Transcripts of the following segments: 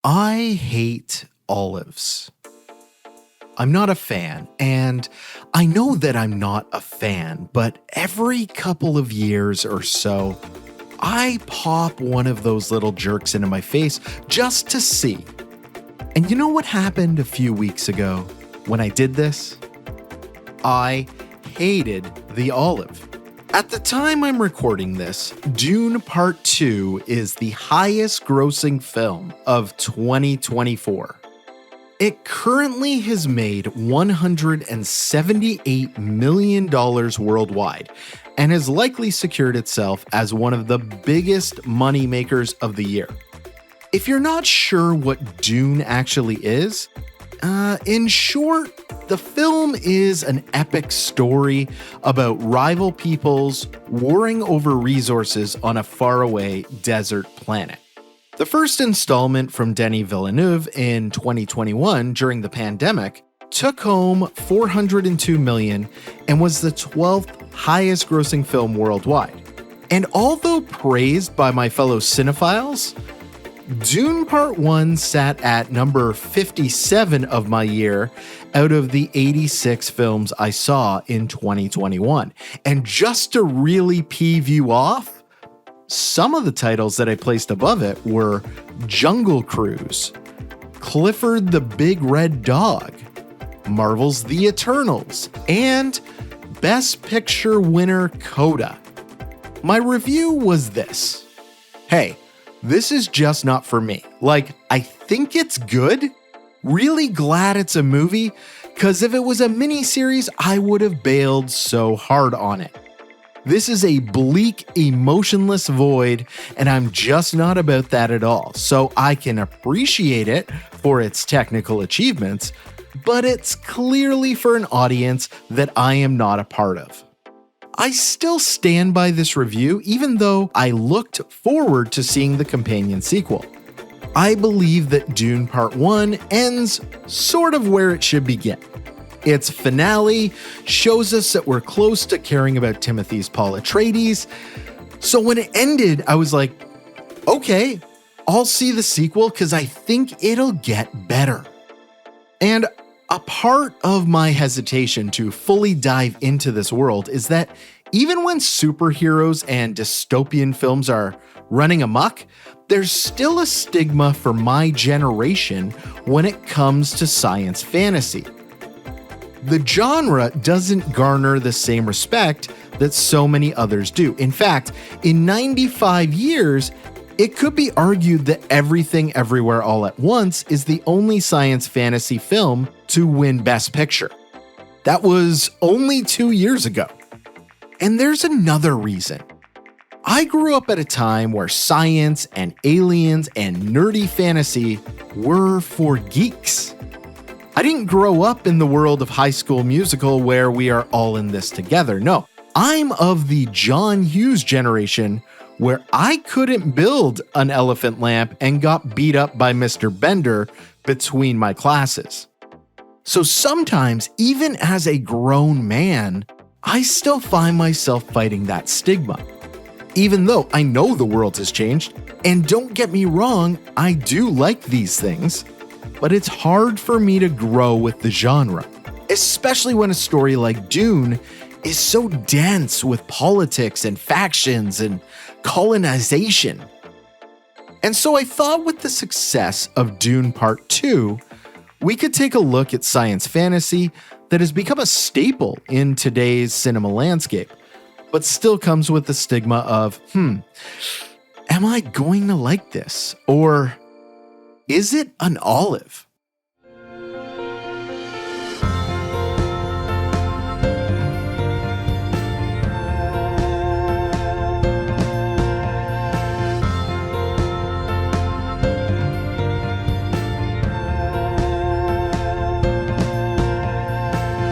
I hate olives. I'm not a fan, and I know that I'm not a fan, but every couple of years or so, I pop one of those little jerks into my face just to see. And you know what happened a few weeks ago when I did this? I hated the olive. At the time I'm recording this, Dune Part 2 is the highest grossing film of 2024. It currently has made $178 million worldwide and has likely secured itself as one of the biggest moneymakers of the year. If you're not sure what Dune actually is, in short, the film is an epic story about rival peoples warring over resources on a faraway desert planet. The first installment from Denis Villeneuve in 2021 during the pandemic took home $402 million and was the 12th highest grossing film worldwide. And although praised by my fellow cinephiles, Dune Part 1 sat at number 57 of my year out of the 86 films I saw in 2021. And just to really peeve you off, some of the titles that I placed above it were Jungle Cruise, Clifford the Big Red Dog, Marvel's The Eternals, and Best Picture winner Coda. My review was this. Hey, this is just not for me. Like, I think it's good. Really glad it's a movie, because if it was a miniseries, I would have bailed so hard on it. This is a bleak, emotionless void, and I'm just not about that at all. So I can appreciate it for its technical achievements, but it's clearly for an audience that I am not a part of. I still stand by this review, even though I looked forward to seeing the companion sequel. I believe that Dune Part 1 ends sort of where it should begin. Its finale shows us that we're close to caring about Timothy's Paul Atreides. So when it ended, I was like, okay, I'll see the sequel because I think it'll get better. And a part of my hesitation to fully dive into this world is that even when superheroes and dystopian films are running amok, there's still a stigma for my generation when it comes to science fantasy. The genre doesn't garner the same respect that so many others do. In fact, in 95 years, it could be argued that Everything Everywhere All at Once is the only science fantasy film to win Best Picture. That was only 2 years ago. And there's another reason. I grew up at a time where science and aliens and nerdy fantasy were for geeks. I didn't grow up in the world of High School Musical where we are all in this together. No, I'm of the John Hughes generation where I couldn't build an elephant lamp and got beat up by Mr. Bender between my classes. So sometimes, even as a grown man, I still find myself fighting that stigma. Even though I know the world has changed, and don't get me wrong, I do like these things, but it's hard for me to grow with the genre, especially when a story like Dune is so dense with politics and factions and colonization. And so I thought with the success of Dune Part 2, we could take a look at science fantasy that has become a staple in today's cinema landscape, but still comes with the stigma of, am I going to like this? Or is it an olive?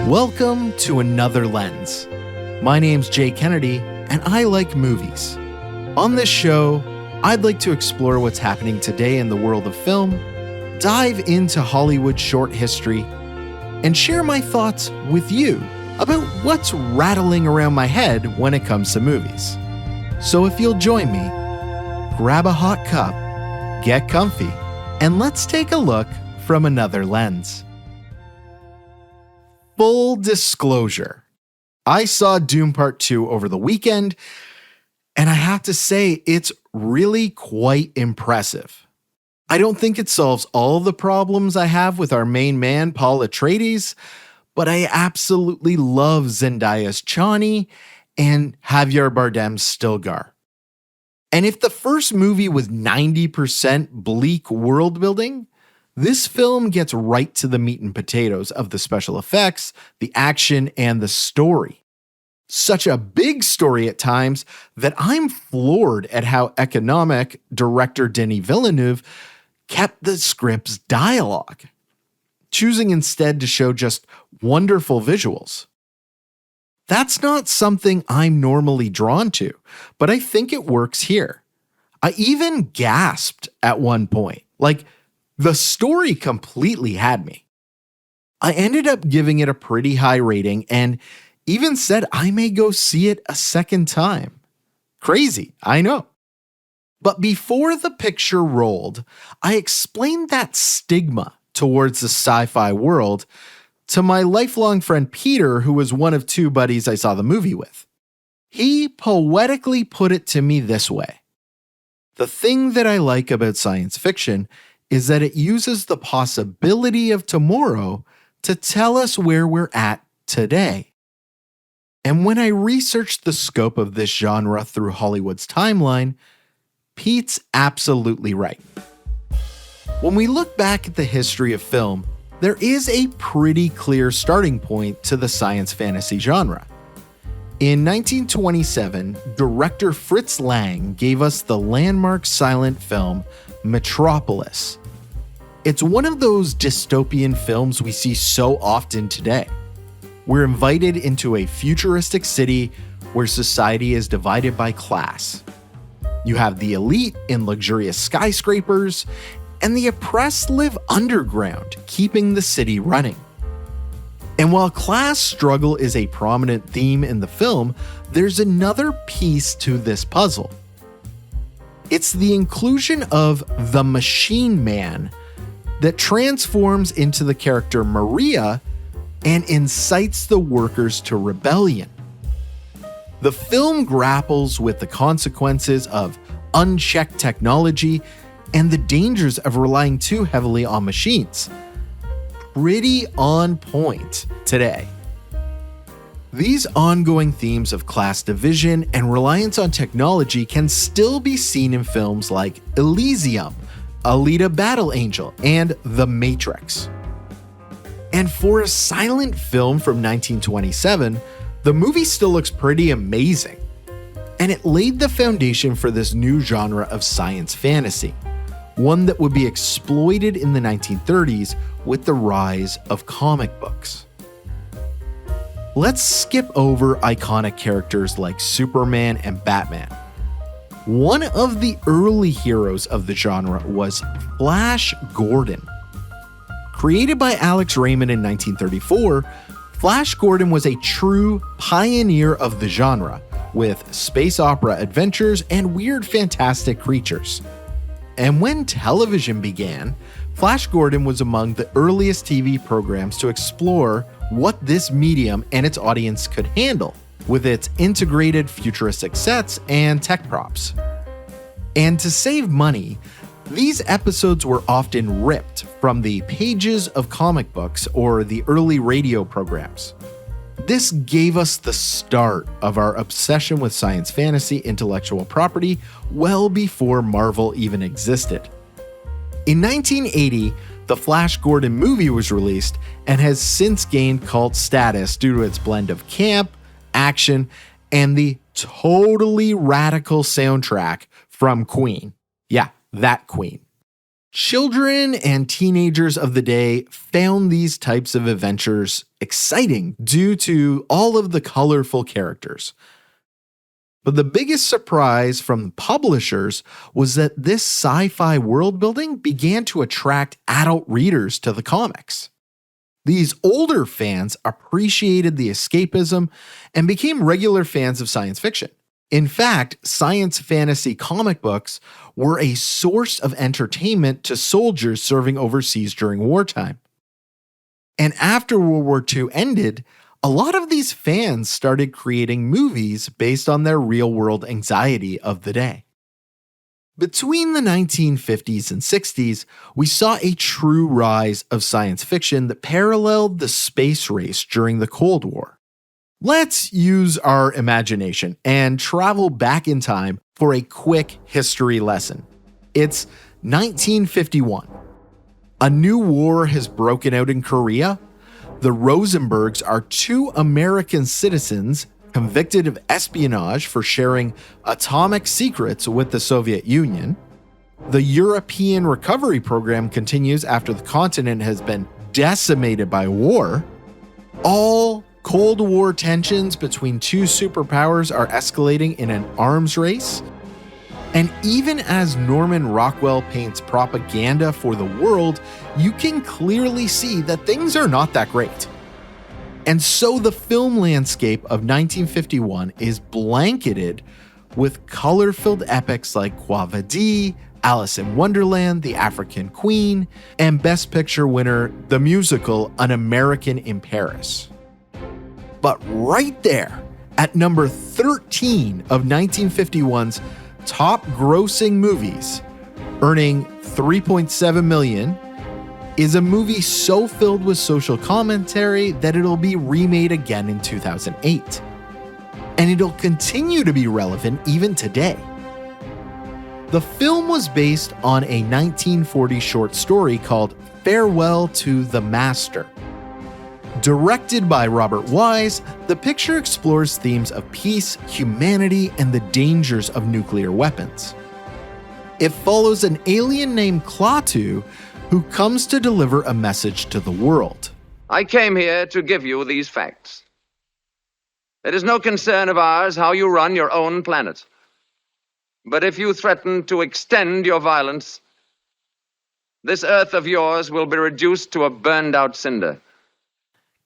Welcome to Another Lens. My name's Jay Kennedy, and I like movies. On this show, I'd like to explore what's happening today in the world of film, dive into Hollywood short history, and share my thoughts with you about what's rattling around my head when it comes to movies. So if you'll join me, grab a hot cup, get comfy, And let's take a look from another lens. Full disclosure, I saw Dune Part 2 over the weekend, and I have to say, it's really quite impressive. I don't think it solves all the problems I have with our main man, Paul Atreides, but I absolutely love Zendaya's Chani and Javier Bardem's Stilgar. And if the first movie was 90% bleak world building, this film gets right to the meat and potatoes of the special effects, the action, and the story. Such a big story at times that I'm floored at how economic director Denis Villeneuve kept the script's dialogue, choosing instead to show just wonderful visuals. That's not something I'm normally drawn to, but I think it works here. I even gasped at one point, like the story completely had me. I ended up giving it a pretty high rating and even said I may go see it a second time. Crazy, I know. But before the picture rolled, I explained that stigma towards the sci-fi world to my lifelong friend Peter, who was one of two buddies I saw the movie with. He poetically put it to me this way. The thing that I like about science fiction is that it uses the possibility of tomorrow to tell us where we're at today. And when I researched the scope of this genre through Hollywood's timeline, Pete's absolutely right. When we look back at the history of film, there is a pretty clear starting point to the science fantasy genre. In 1927, director Fritz Lang gave us the landmark silent film Metropolis. It's one of those dystopian films we see so often today. We're invited into a futuristic city where society is divided by class. You have the elite in luxurious skyscrapers, and the oppressed live underground, keeping the city running. And while class struggle is a prominent theme in the film, there's another piece to this puzzle. It's the inclusion of the Machine Man that transforms into the character Maria and incites the workers to rebellion. The film grapples with the consequences of unchecked technology and the dangers of relying too heavily on machines. Pretty on point today. These ongoing themes of class division and reliance on technology can still be seen in films like Elysium, Alita Battle Angel, and The Matrix. And for a silent film from 1927, the movie still looks pretty amazing. And it laid the foundation for this new genre of science fantasy, one that would be exploited in the 1930s with the rise of comic books. Let's skip over iconic characters like Superman and Batman. One of the early heroes of the genre was Flash Gordon. Created by Alex Raymond in 1934, Flash Gordon was a true pioneer of the genre, with space opera adventures and weird fantastic creatures. And when television began, Flash Gordon was among the earliest TV programs to explore what this medium and its audience could handle, with its integrated futuristic sets and tech props. And to save money, these episodes were often ripped from the pages of comic books or the early radio programs. This gave us the start of our obsession with science fantasy intellectual property well before Marvel even existed. In 1980, the Flash Gordon movie was released and has since gained cult status due to its blend of camp, action, and the totally radical soundtrack from Queen. Yeah, that Queen. Children and teenagers of the day found these types of adventures exciting due to all of the colorful characters. But the biggest surprise from publishers was that this sci-fi world building began to attract adult readers to the comics. These older fans appreciated the escapism and became regular fans of science fiction. In fact, science fantasy comic books were a source of entertainment to soldiers serving overseas during wartime. And after World War II ended, a lot of these fans started creating movies based on their real-world anxiety of the day. Between the 1950s and 60s, we saw a true rise of science fiction that paralleled the space race during the Cold War. Let's use our imagination and travel back in time for a quick history lesson. It's 1951. A new war has broken out in Korea. The Rosenbergs are two American citizens convicted of espionage for sharing atomic secrets with the Soviet Union. The European recovery program continues after the continent has been decimated by war. All Cold War tensions between two superpowers are escalating in an arms race. And even as Norman Rockwell paints propaganda for the world, you can clearly see that things are not that great. And so the film landscape of 1951 is blanketed with color-filled epics like Quo Vadis, Alice in Wonderland, The African Queen, and Best Picture winner, the musical An American in Paris. But right there, at number 13 of 1951's top grossing movies, earning $3.7 million, is a movie so filled with social commentary that it'll be remade again in 2008. And it'll continue to be relevant even today. The film was based on a 1940 short story called Farewell to the Master. Directed by Robert Wise, the picture explores themes of peace, humanity, and the dangers of nuclear weapons. It follows an alien named Klaatu who comes to deliver a message to the world. I came here to give you these facts. It is no concern of ours how you run your own planet. But if you threaten to extend your violence, this Earth of yours will be reduced to a burned-out cinder.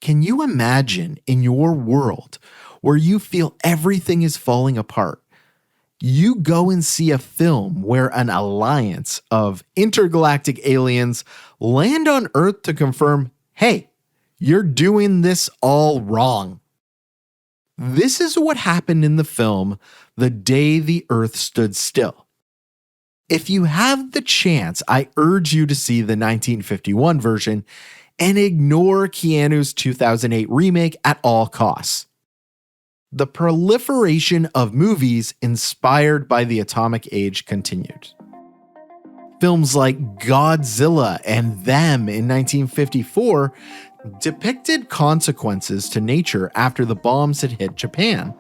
Can you imagine in your world where you feel everything is falling apart? You go and see a film where an alliance of intergalactic aliens land on Earth to confirm, hey, you're doing this all wrong. This is what happened in the film The Day the Earth Stood Still. If you have the chance, I urge you to see the 1951 version and ignore Keanu's 2008 remake at all costs. The proliferation of movies inspired by the atomic age continued. Films like Godzilla and Them in 1954 depicted consequences to nature after the bombs had hit Japan.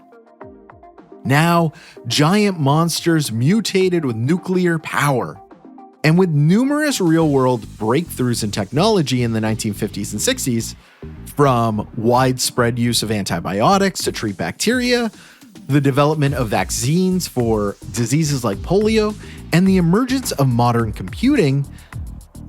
Now, giant monsters mutated with nuclear power. And with numerous real-world breakthroughs in technology in the 1950s and 60s, from widespread use of antibiotics to treat bacteria, the development of vaccines for diseases like polio, and the emergence of modern computing,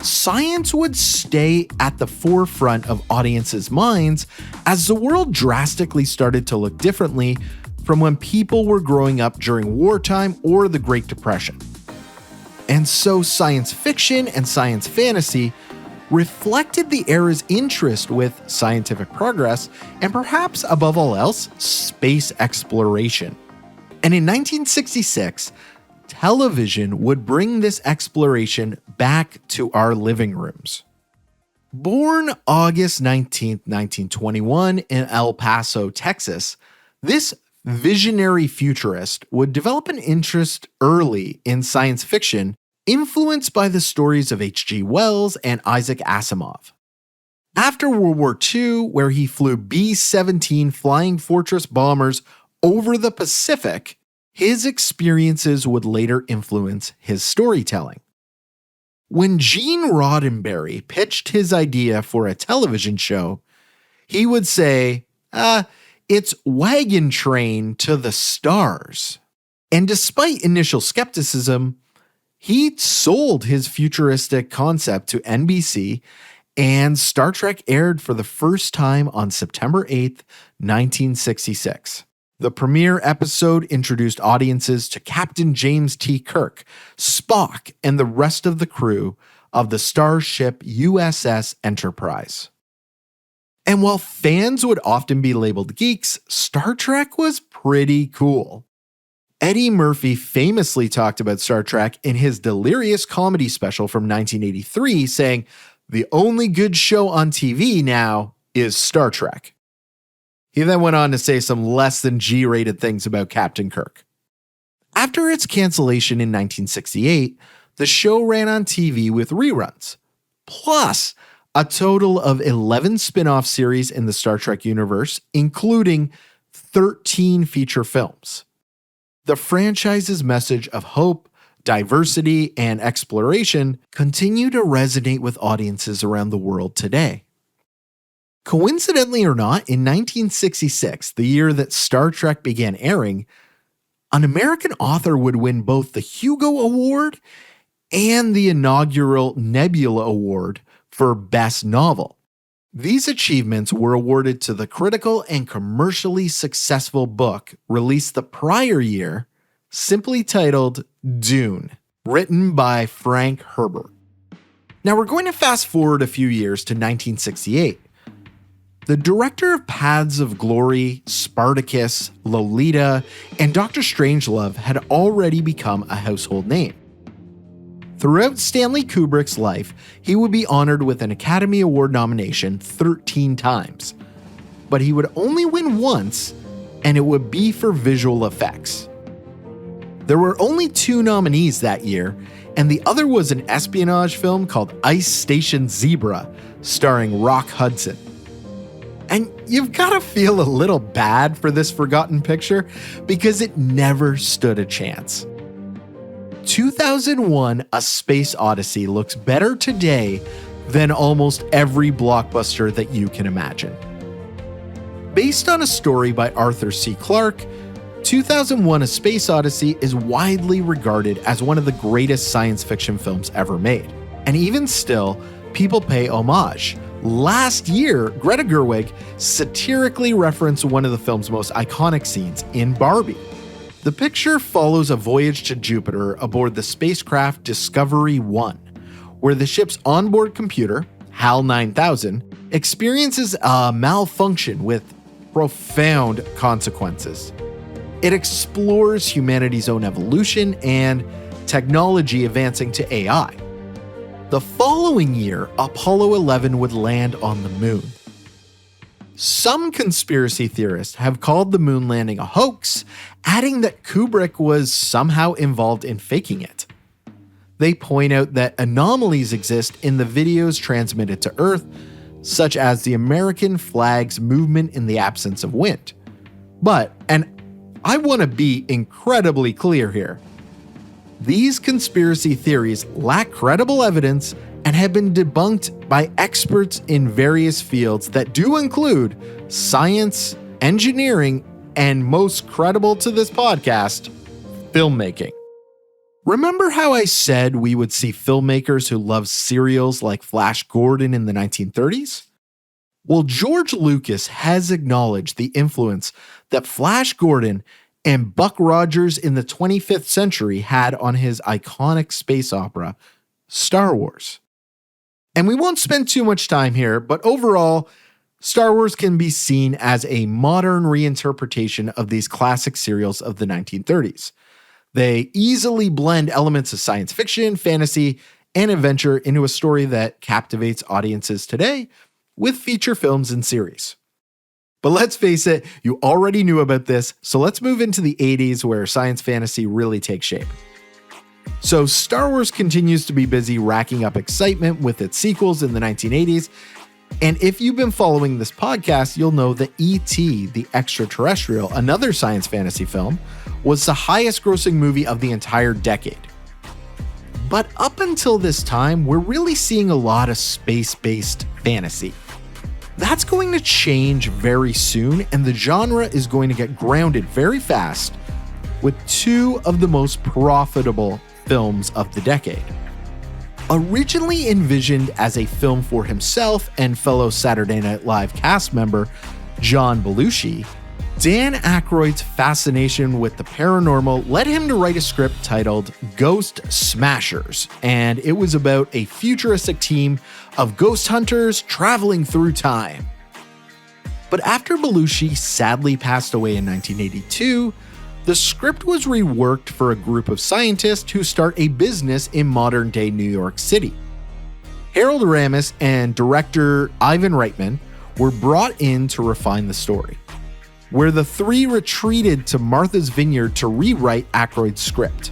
science would stay at the forefront of audiences' minds as the world drastically started to look differently from when people were growing up during wartime or the Great Depression. And so science fiction and science fantasy reflected the era's interest with scientific progress and perhaps above all else, space exploration. And in 1966, television would bring this exploration back to our living rooms. Born August 19, 1921 in El Paso, Texas, this visionary futurist would develop an interest early in science fiction, influenced by the stories of H.G. Wells and Isaac Asimov. After World War II, where he flew B-17 Flying Fortress bombers over the Pacific, his experiences would later influence his storytelling. When Gene Roddenberry pitched his idea for a television show, he would say, it's Wagon Train to the stars. And despite initial skepticism, he sold his futuristic concept to NBC, and Star Trek aired for the first time on September 8th, 1966. The premiere episode introduced audiences to Captain James T. Kirk, Spock, and the rest of the crew of the starship USS Enterprise. And while fans would often be labeled geeks, Star Trek was pretty cool. Eddie Murphy famously talked about Star Trek in his Delirious comedy special from 1983, saying, "The only good show on TV now is Star Trek." He then went on to say some less than G-rated things about Captain Kirk. After its cancellation in 1968, the show ran on TV with reruns, plus a total of 11 spin-off series in the Star Trek universe, including 13 feature films. The franchise's message of hope, diversity, and exploration continue to resonate with audiences around the world today. Coincidentally or not, in 1966, the year that Star Trek began airing, an American author would win both the Hugo Award and the inaugural Nebula Award for Best Novel. These achievements were awarded to the critical and commercially successful book released the prior year, simply titled Dune, written by Frank Herbert. Now we're going to fast forward a few years to 1968. The director of Paths of Glory, Spartacus, Lolita, and Dr. Strangelove had already become a household name. Throughout Stanley Kubrick's life, he would be honored with an Academy Award nomination 13 times. But he would only win once, and it would be for visual effects. There were only 2 nominees that year, and the other was an espionage film called Ice Station Zebra, starring Rock Hudson. And you've got to feel a little bad for this forgotten picture because it never stood a chance. 2001: A Space Odyssey looks better today than almost every blockbuster that you can imagine. Based on a story by Arthur C. Clarke, 2001: A Space Odyssey is widely regarded as one of the greatest science fiction films ever made. And even still, people pay homage. Last year, Greta Gerwig satirically referenced one of the film's most iconic scenes in Barbie. The picture follows a voyage to Jupiter aboard the spacecraft Discovery 1, where the ship's onboard computer, HAL 9000, experiences a malfunction with profound consequences. It explores humanity's own evolution and technology advancing to AI. The following year, Apollo 11 would land on the moon. Some conspiracy theorists have called the moon landing a hoax, adding that Kubrick was somehow involved in faking it. They point out that anomalies exist in the videos transmitted to Earth, such as the American flag's movement in the absence of wind. But, and I want to be incredibly clear here, these conspiracy theories lack credible evidence and have been debunked by experts in various fields that do include science, engineering, and most credible to this podcast, filmmaking. Remember how I said we would see filmmakers who loved serials like Flash Gordon in the 1930s? Well, George Lucas has acknowledged the influence that Flash Gordon and Buck Rogers in the 25th century had on his iconic space opera, Star Wars. And we won't spend too much time here, but overall, Star Wars can be seen as a modern reinterpretation of these classic serials of the 1930s. They easily blend elements of science fiction, fantasy, and adventure into a story that captivates audiences today with feature films and series. But let's face it, you already knew about this, so let's move into the 80s where science fantasy really takes shape. So Star Wars continues to be busy racking up excitement with its sequels in the 1980s, and if you've been following this podcast, you'll know that E.T. the Extraterrestrial, another science fantasy film, was the highest grossing movie of the entire decade. But up until this time, we're really seeing a lot of space-based fantasy. That's going to change very soon, and the genre is going to get grounded very fast with 2 of the most profitable films of the decade. Originally envisioned as a film for himself and fellow Saturday Night Live cast member John Belushi, Dan Aykroyd's fascination with the paranormal led him to write a script titled Ghost Smashers, and it was about a futuristic team of ghost hunters traveling through time. But after Belushi sadly passed away in 1982, the script was reworked for a group of scientists who start a business in modern-day New York City. Harold Ramis and director Ivan Reitman were brought in to refine the story, where the three retreated to Martha's Vineyard to rewrite Aykroyd's script.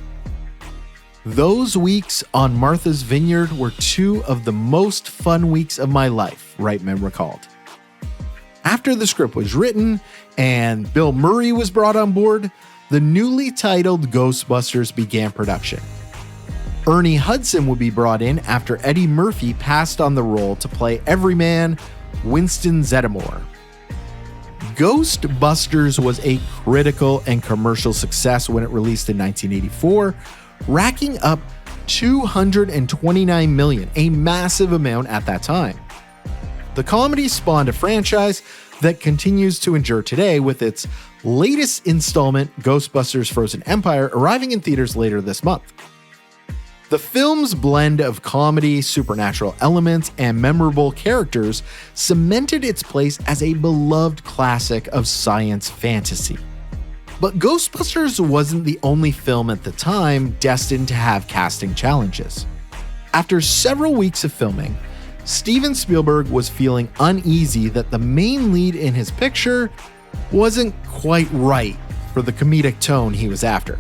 Those weeks on Martha's Vineyard were two of the most fun weeks of my life, Reitman recalled. After the script was written and Bill Murray was brought on board, the newly titled Ghostbusters began production. Ernie Hudson would be brought in after Eddie Murphy passed on the role to play everyman Winston Zeddemore. Ghostbusters was a critical and commercial success when it released in 1984, racking up $229 million, a massive amount at that time. The comedy spawned a franchise that continues to endure today, with its latest installment, Ghostbusters Frozen Empire, arriving in theaters later this month. The film's blend of comedy, supernatural elements, and memorable characters cemented its place as a beloved classic of science fantasy. But Ghostbusters wasn't the only film at the time destined to have casting challenges. After several weeks of filming, Steven Spielberg was feeling uneasy that the main lead in his picture wasn't quite right for the comedic tone he was after.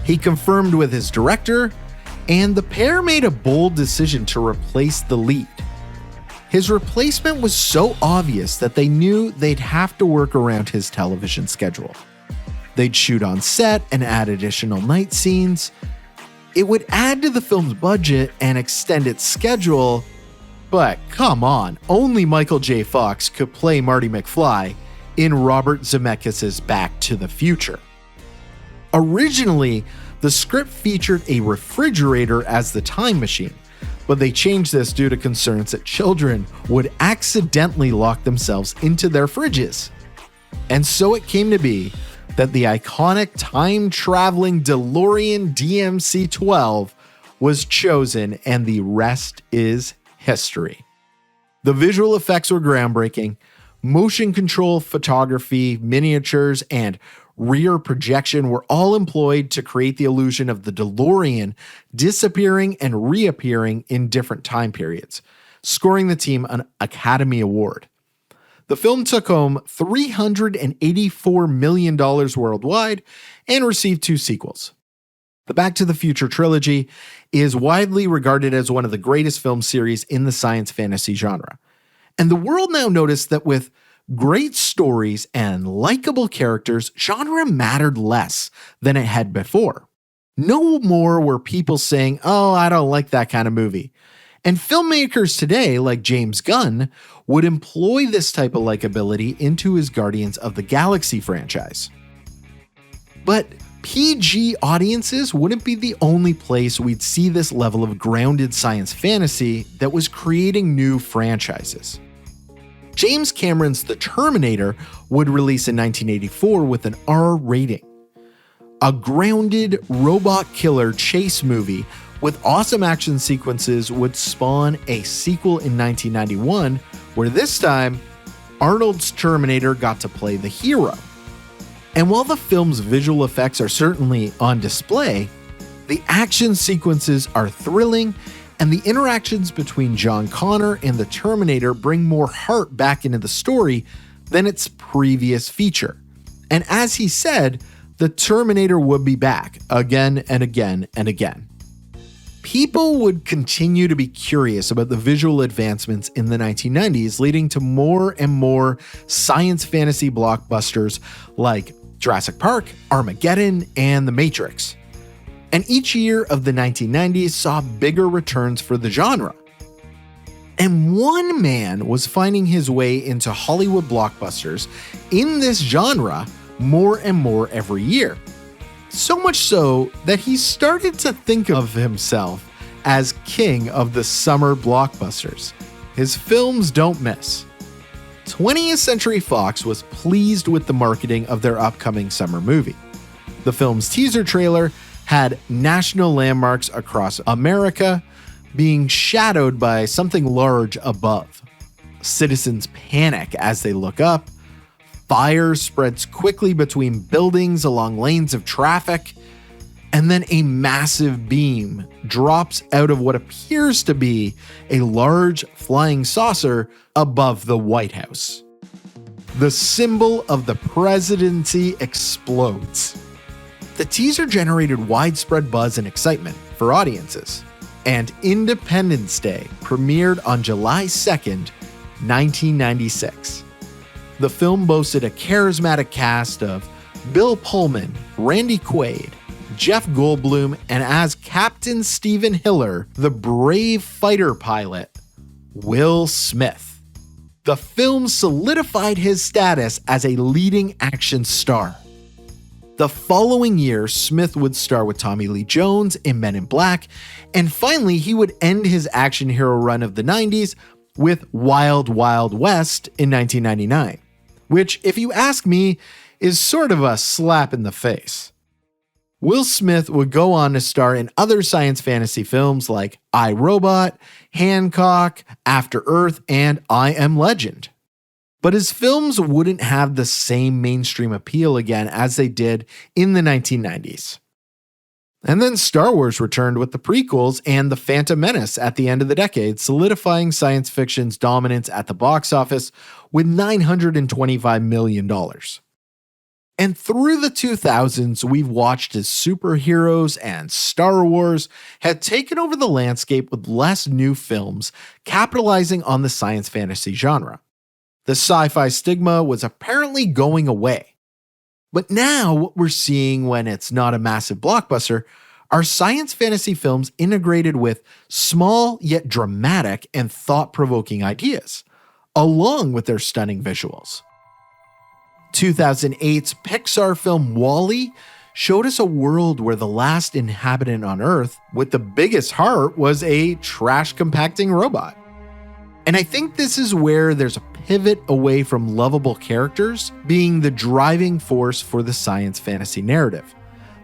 He confirmed with his director, and the pair made a bold decision to replace the lead. His replacement was so obvious that they knew they'd have to work around his television schedule. They'd shoot on set and add additional night scenes. It would add to the film's budget and extend its schedule, but come on, only Michael J. Fox could play Marty McFly in Robert Zemeckis' Back to the Future. Originally, the script featured a refrigerator as the time machine, but they changed this due to concerns that children would accidentally lock themselves into their fridges. And so it came to be that the iconic time-traveling DeLorean DMC-12 was chosen, and the rest is history. The visual effects were groundbreaking. Motion control, photography, miniatures, and rear projection were all employed to create the illusion of the DeLorean disappearing and reappearing in different time periods, scoring the team an Academy Award. The film took home $384 million worldwide and received 2 sequels. The Back to the Future trilogy is widely regarded as one of the greatest film series in the science fantasy genre. And the world now noticed that with great stories and likable characters, genre mattered less than it had before. No more were people saying, "Oh, I don't like that kind of movie." And filmmakers today, like James Gunn, would employ this type of likability into his Guardians of the Galaxy franchise. But PG audiences wouldn't be the only place we'd see this level of grounded science fantasy that was creating new franchises. James Cameron's The Terminator would release in 1984 with an R rating. A grounded robot killer chase movie with awesome action sequences would spawn a sequel in 1991, where this time, Arnold's Terminator got to play the hero. And while the film's visual effects are certainly on display, the action sequences are thrilling, and the interactions between John Connor and the Terminator bring more heart back into the story than its previous feature. And as he said, the Terminator would be back again and again and again. People would continue to be curious about the visual advancements in the 1990s, leading to more and more science fantasy blockbusters like Jurassic Park, Armageddon, and The Matrix. And each year of the 1990s saw bigger returns for the genre. And one man was finding his way into Hollywood blockbusters in this genre more and more every year. So much so that he started to think of himself as king of the summer blockbusters. His films don't miss. 20th Century Fox was pleased with the marketing of their upcoming summer movie. The film's teaser trailer had national landmarks across America being shadowed by something large above. Citizens panic as they look up. Fire spreads quickly between buildings along lanes of traffic. And then a massive beam drops out of what appears to be a large flying saucer above the White House. The symbol of the presidency explodes. The teaser generated widespread buzz and excitement for audiences, and Independence Day premiered on July 2nd, 1996. The film boasted a charismatic cast of Bill Pullman, Randy Quaid, Jeff Goldblum, and as Captain Stephen Hiller, the brave fighter pilot, Will Smith. The film solidified his status as a leading action star. The following year, Smith would star with Tommy Lee Jones in Men in Black, and finally he would end his action hero run of the 90s with Wild Wild West in 1999, which, if you ask me, is sort of a slap in the face. Will Smith would go on to star in other science fantasy films like I, Robot, Hancock, After Earth, and I Am Legend. But his films wouldn't have the same mainstream appeal again as they did in the 1990s. And then Star Wars returned with the prequels and The Phantom Menace at the end of the decade, solidifying science fiction's dominance at the box office with $925 million. And through the 2000s, we've watched as superheroes and Star Wars had taken over the landscape with less new films capitalizing on the science fantasy genre. The sci-fi stigma was apparently going away. But now what we're seeing when it's not a massive blockbuster are science fantasy films integrated with small yet dramatic and thought-provoking ideas, along with their stunning visuals. 2008's Pixar film WALL-E showed us a world where the last inhabitant on Earth with the biggest heart was a trash compacting robot. And I think this is where there's a pivot away from lovable characters being the driving force for the science fantasy narrative.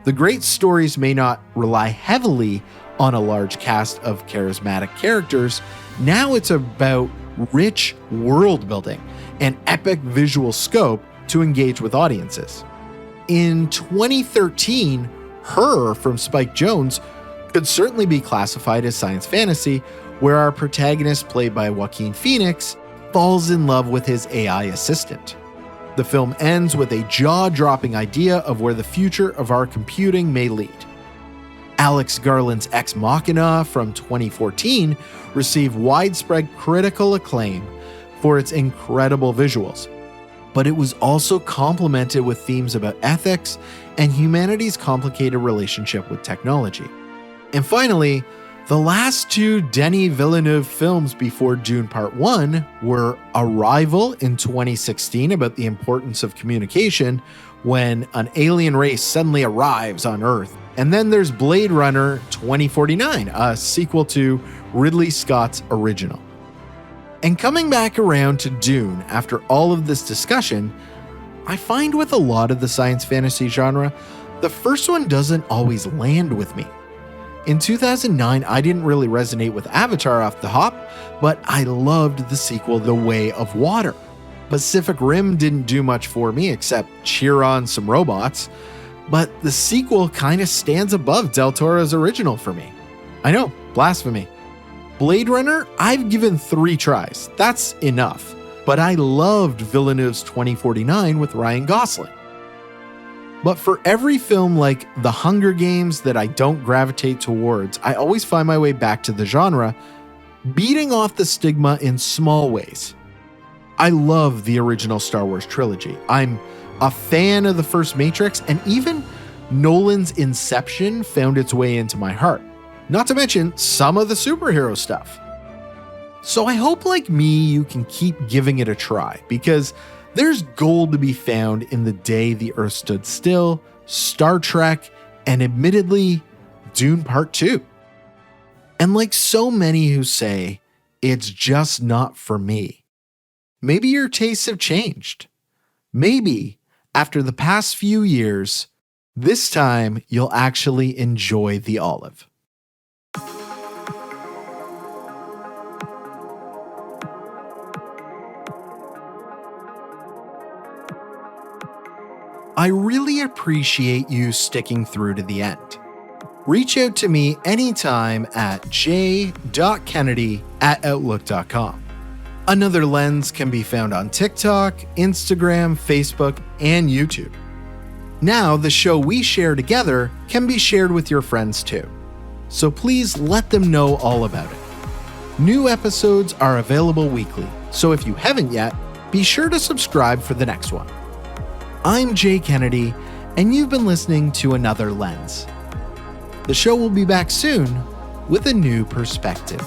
The great stories may not rely heavily on a large cast of charismatic characters. Now it's about rich world building and epic visual scope to engage with audiences. In 2013, Her from Spike Jonze could certainly be classified as science fantasy, where our protagonist, played by Joaquin Phoenix, falls in love with his AI assistant. The film ends with a jaw-dropping idea of where the future of our computing may lead. Alex Garland's Ex Machina from 2014 received widespread critical acclaim for its incredible visuals, but it was also complemented with themes about ethics and humanity's complicated relationship with technology. And finally, the last two Denis Villeneuve films before Dune Part 1 were Arrival in 2016 about the importance of communication when an alien race suddenly arrives on Earth. And then there's Blade Runner 2049, a sequel to Ridley Scott's original. And coming back around to Dune after all of this discussion, I find with a lot of the science fantasy genre, the first one doesn't always land with me. In 2009, I didn't really resonate with Avatar off the hop, but I loved the sequel The Way of Water. Pacific Rim didn't do much for me except cheer on some robots, but the sequel kind of stands above Del Toro's original for me. I know, blasphemy. Blade Runner, I've given 3 tries. That's enough. But I loved Villeneuve's 2049 with Ryan Gosling. But for every film like The Hunger Games that I don't gravitate towards, I always find my way back to the genre, beating off the stigma in small ways. I love the original Star Wars trilogy. I'm a fan of the first Matrix, and even Nolan's Inception found its way into my heart. Not to mention some of the superhero stuff. So I hope, like me, you can keep giving it a try, because there's gold to be found in The Day the Earth Stood Still, Star Trek, and admittedly, Dune Part 2. And like so many who say, it's just not for me, maybe your tastes have changed. Maybe, after the past few years, this time you'll actually enjoy the olive. I really appreciate you sticking through to the end. Reach out to me anytime at j.kennedy@outlook.com. Another Lens can be found on TikTok, Instagram, Facebook, and YouTube. Now, the show we share together can be shared with your friends too. So please let them know all about it. New episodes are available weekly, so if you haven't yet, be sure to subscribe for the next one. I'm Jay Kennedy, and you've been listening to Another Lens. The show will be back soon with a new perspective.